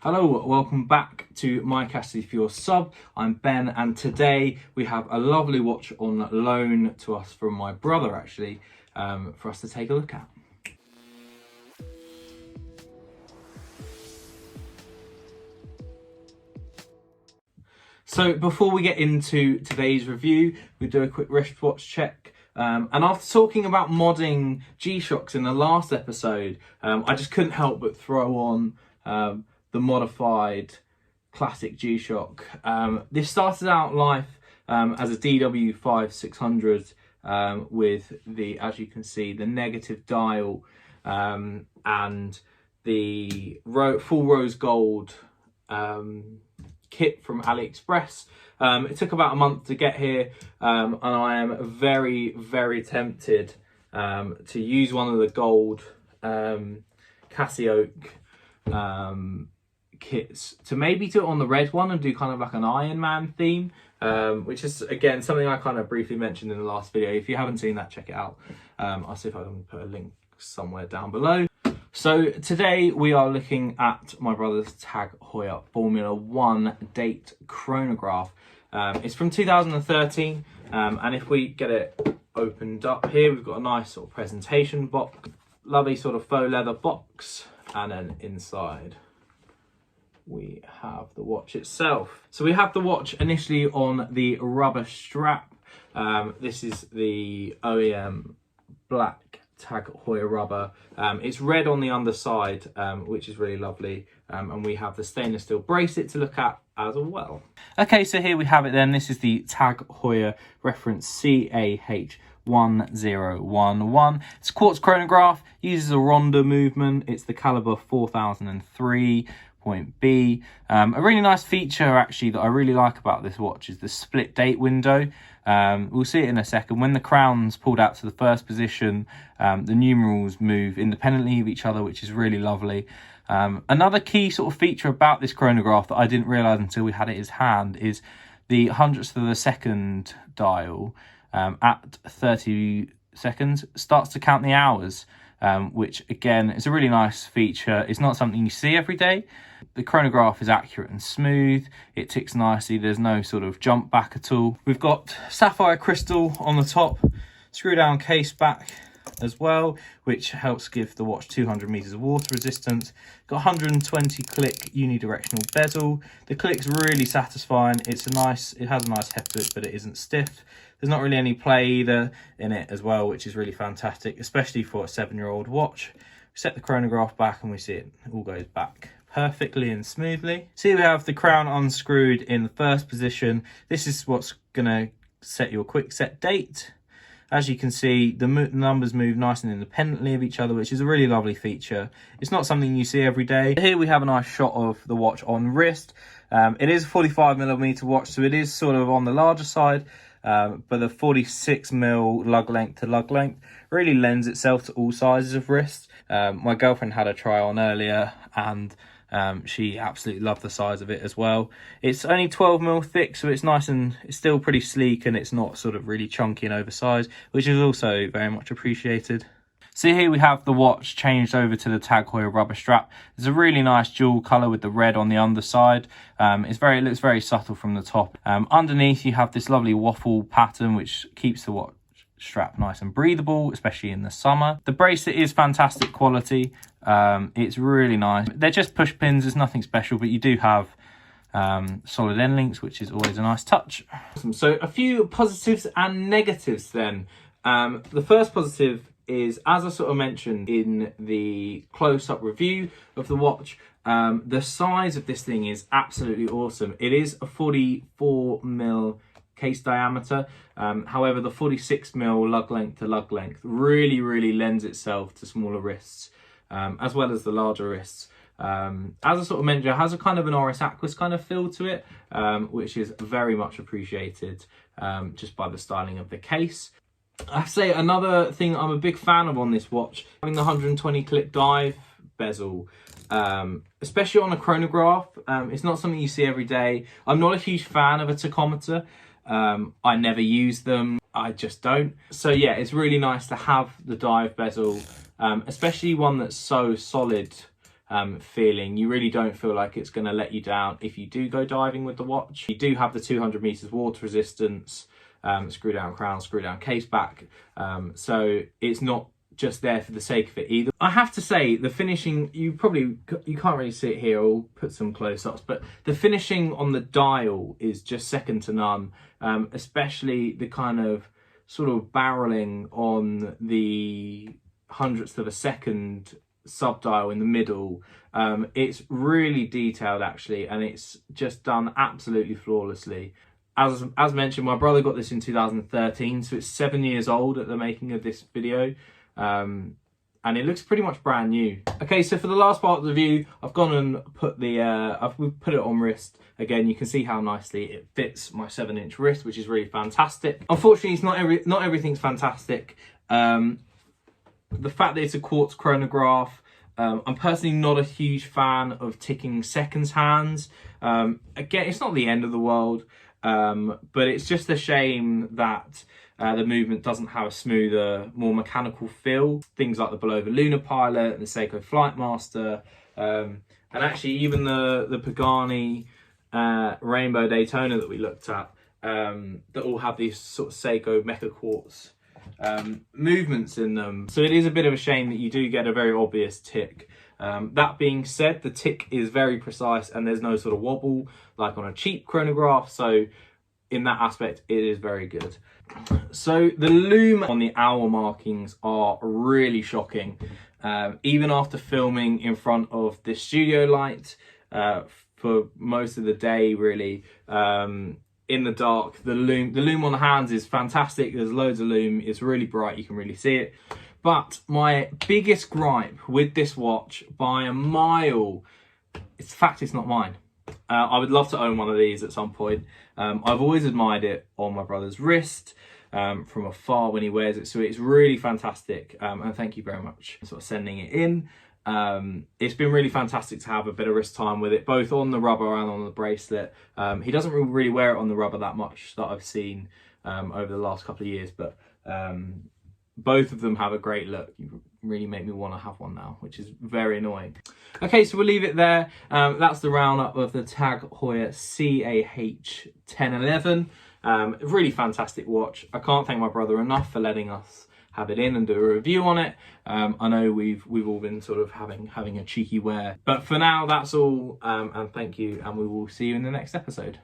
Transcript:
Hello, welcome back to My Cassie for your sub. I'm Ben, and today we have a lovely watch on loan to us from my brother, actually, for us to take a look at. So before we get into today's review, we do a quick wristwatch check. And after talking about modding G-Shocks in the last episode, I just couldn't help but throw on the modified classic G-Shock. This started out life as a DW5600 with the, as you can see, the negative dial and the full rose gold kit from AliExpress. It took about a month to get here, and I am very, very tempted to use one of the gold Casio kits to maybe do it on the red one and do kind of like an Iron Man theme, which is again something I kind of briefly mentioned in the last video. If you haven't seen that, check it out. I'll see if I can put a link somewhere down below. So today we are looking at my brother's Tag Heuer Formula 1 date chronograph. It's from 2013, and if we get it opened up here, we've got a nice sort of presentation box, lovely sort of faux leather box, and then inside we have the watch itself. So we have the watch initially on the rubber strap. This is the OEM black Tag Heuer rubber. It's red on the underside, which is really lovely. And we have the stainless steel bracelet to look at as well. Okay, so here we have it then. This is the Tag Heuer reference CAH1011. It's a quartz chronograph, uses a Ronda movement. It's the caliber 4003. Point B. A really nice feature actually that I really like about this watch is the split date window. We'll see it in a second. When the crown's pulled out to the first position, the numerals move independently of each other, which is really lovely. Another key sort of feature about this chronograph that I didn't realise until we had it in hand is the hundredths of a second dial at 30 seconds starts to count the hours. Which again is a really nice feature. It's not something you see every day. The chronograph is accurate and smooth. It ticks nicely. There's no sort of jump back at all. We've got sapphire crystal on the top, screw down case back as well, which helps give the watch 200 meters of water resistance. Got 120 click unidirectional bezel. The click's really satisfying. It has a nice heft to it, but it isn't stiff. There's not really any play either in it as well, which is really fantastic, especially for a 7-year-old watch. We set the chronograph back and we see it all goes back perfectly and smoothly. So here we have the crown unscrewed in the first position. This is what's going to set your quick set date. As you can see, the numbers move nice and independently of each other, which is a really lovely feature. It's not something you see every day. Here we have a nice shot of the watch on wrist. It is a 45mm watch, so it is sort of on the larger side. But the 46mm lug length to lug length really lends itself to all sizes of wrists. My girlfriend had a try on earlier, and she absolutely loved the size of it as well. It's only 12mm thick, so it's nice and it's still pretty sleek, and it's not sort of really chunky and oversized, which is also very much appreciated. So here we have the watch changed over to the Tag Heuer rubber strap. It's a really nice dual colour with the red on the underside. It looks very subtle from the top. Underneath you have this lovely waffle pattern which keeps the watch strap nice and breathable, especially in the summer. The bracelet is fantastic quality. It's really nice. They're just push pins, there's nothing special, but you do have solid end links, which is always a nice touch. So a few positives and negatives then. The first positive is, as I sort of mentioned in the close-up review of the watch, the size of this thing is absolutely awesome. It is a 44mm case diameter. However, the 46mm lug length to lug length really lends itself to smaller wrists, as well as the larger wrists. As I sort of mentioned, it has a kind of an Oris Aquis kind of feel to it, which is very much appreciated just by the styling of the case. I say another thing I'm a big fan of on this watch, having the 120 click dive bezel, especially on a chronograph. It's not something you see every day. I'm not a huge fan of a tachometer. I never use them. I just don't. So yeah, it's really nice to have the dive bezel, especially one that's so solid feeling. You really don't feel like it's going to let you down if you do go diving with the watch. You do have the 200 meters water resistance, screw down crown, screw down case back, so it's not just there for the sake of it either. I have to say, the finishing, you can't really see it here, I'll put some close-ups, but the finishing on the dial is just second to none, especially the kind of sort of barreling on the hundredths of a second sub-dial in the middle. It's really detailed actually, and it's just done absolutely flawlessly. As mentioned, my brother got this in 2013, so it's 7 years old at the making of this video. And it looks pretty much brand new. Okay, so for the last part of the review, I've gone and put I've put it on wrist. Again, you can see how nicely it fits my 7-inch wrist, which is really fantastic. Unfortunately, it's not everything's fantastic. The fact that it's a quartz chronograph, I'm personally not a huge fan of ticking seconds hands. Again, it's not the end of the world, but it's just a shame that the movement doesn't have a smoother, more mechanical feel. Things like the Below the Lunar Pilot and the Seiko Flightmaster, and actually even the Pagani Rainbow Daytona that we looked at, that all have these sort of Seiko Mecha Quartz movements in them. So it is a bit of a shame that you do get a very obvious tick. That being said, the tick is very precise and there's no sort of wobble like on a cheap chronograph, so in that aspect it is very good. So the lume on the hour markings are really shocking. Even after filming in front of the studio light for most of the day really, in the dark, the lume on the hands is fantastic. There's loads of lume, it's really bright, you can really see it. But my biggest gripe with this watch by a mile is the fact it's not mine. I would love to own one of these at some point. I've always admired it on my brother's wrist from afar when he wears it, so it's really fantastic, and thank you very much for sort of sending it in. It's been really fantastic to have a bit of wrist time with it, both on the rubber and on the bracelet. He doesn't really wear it on the rubber that much that I've seen over the last couple of years, but both of them have a great look. You really make me want to have one now, which is very annoying. Okay, so we'll leave it there. That's the roundup of the Tag Heuer CAH1011. Really fantastic watch. I can't thank my brother enough for letting us have it in and do a review on it. I know we've all been sort of having a cheeky wear, but for now that's all, and thank you, and we will see you in the next episode.